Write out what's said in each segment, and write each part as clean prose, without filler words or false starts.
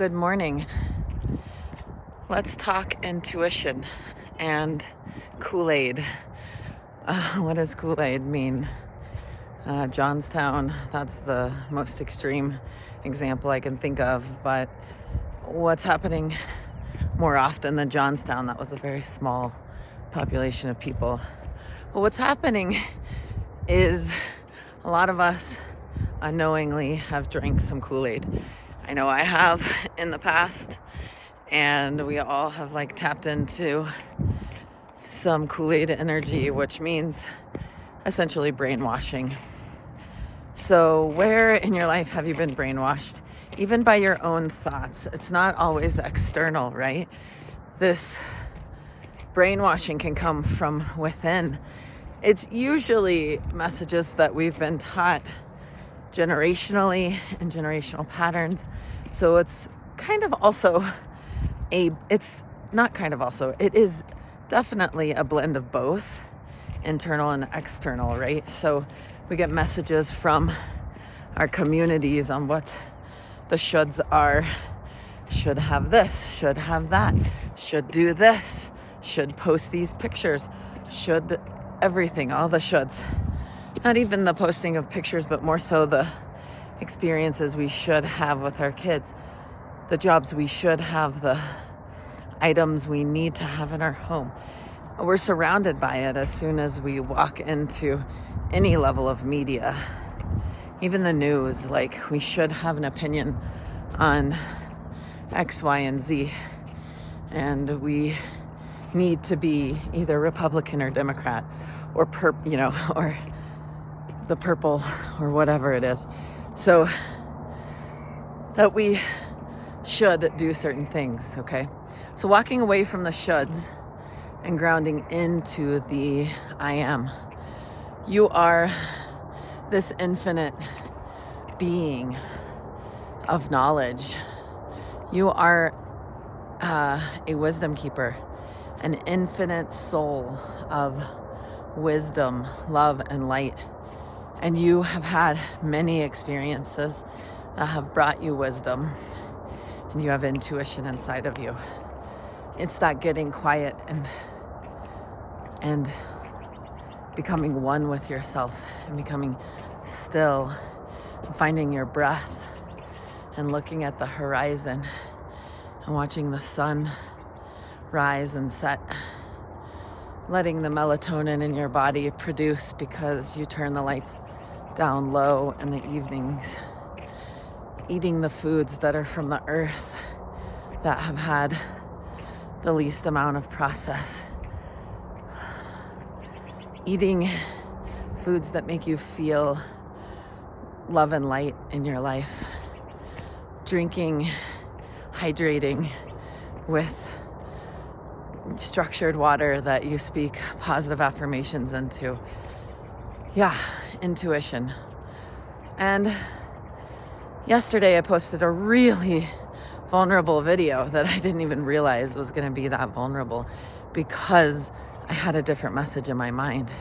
Good morning. Let's talk intuition and Kool-Aid. What does Kool-Aid mean? Johnstown, that's the most extreme example I can think of, but what's happening more often than Johnstown, that was a very small population of people. But what's happening is a lot of us unknowingly have drank some Kool-Aid. I know I have in the past, and we all have tapped into some Kool-Aid energy, which means essentially brainwashing. So where in your life have you been brainwashed? Even by your own thoughts. It's not always external, right? This brainwashing can come from within. It's usually messages that we've been taught generationally and generational patterns. So it's kind of also it is definitely a blend of both, internal and external, right? So we get messages from our communities on what the shoulds are. Should have this, should have that, should do this, should post these pictures, should everything, all the shoulds. Not even the posting of pictures, but more so the experiences we should have with our kids, the jobs we should have, the items we need to have in our home. We're surrounded by it as soon as we walk into any level of media, even the news. We should have an opinion on X, Y, and Z, and we need to be either Republican or Democrat or or the purple or whatever it is, so that we should do certain things. Okay, so walking away from the shoulds and grounding into the I am. You are this infinite being of knowledge. You are a wisdom keeper, an infinite soul of wisdom, love, and light. And you have had many experiences that have brought you wisdom, and you have intuition inside of you. It's that getting quiet and becoming one with yourself and becoming still and finding your breath and looking at the horizon and watching the sun rise and set, letting the melatonin in your body produce because you turn the lights down low in the evenings, eating the foods that are from the earth that have had the least amount of process, eating foods that make you feel love and light in your life, drinking, hydrating with structured water that you speak positive affirmations into. Intuition. And yesterday I posted a really vulnerable video that I didn't even realize was going to be that vulnerable because I had a different message in my mind.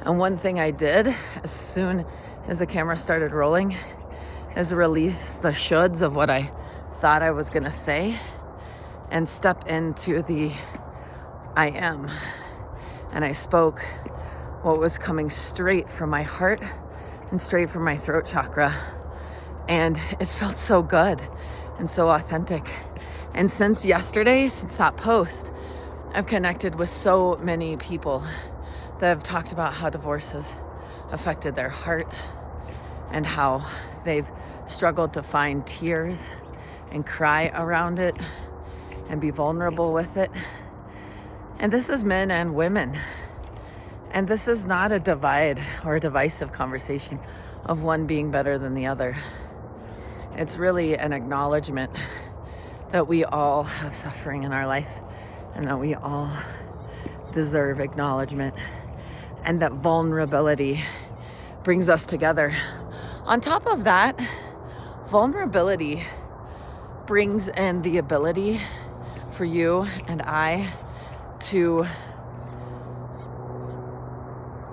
And one thing I did as soon as the camera started rolling is release the shoulds of what I thought I was going to say and step into the I am. And I spoke what was coming straight from my heart and straight from my throat chakra. And it felt so good and so authentic. And since yesterday, since that post, I've connected with so many people that have talked about how divorces affected their heart and how they've struggled to find tears and cry around it and be vulnerable with it. And this is men and women. And this is not a divide or a divisive conversation of one being better than the other. It's really an acknowledgement that we all have suffering in our life and that we all deserve acknowledgement, and that vulnerability brings us together. On top of that, vulnerability brings in the ability for you and I to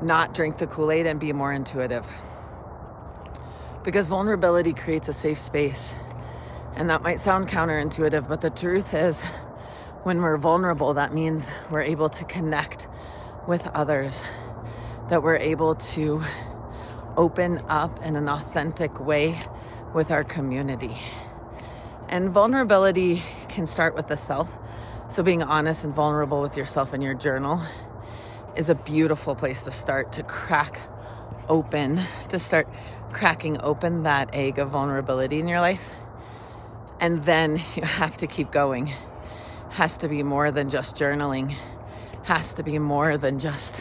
not drink the Kool-Aid and be more intuitive. Because vulnerability creates a safe space And that might sound counterintuitive, but the truth is, when we're vulnerable, that means we're able to connect with others, that we're able to open up in an authentic way with our community. And vulnerability can start with the self. So being honest and vulnerable with yourself in your journal is a beautiful place to start, to start cracking open that egg of vulnerability in your life. And then you have to keep going. Has to be more than just journaling. Has to be more than just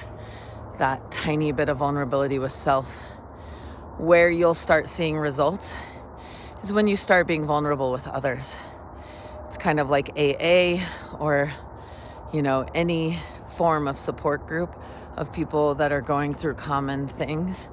that tiny bit of vulnerability with self. Where you'll start seeing results is when you start being vulnerable with others. It's kind of like AA or, any form of support group of people that are going through common things.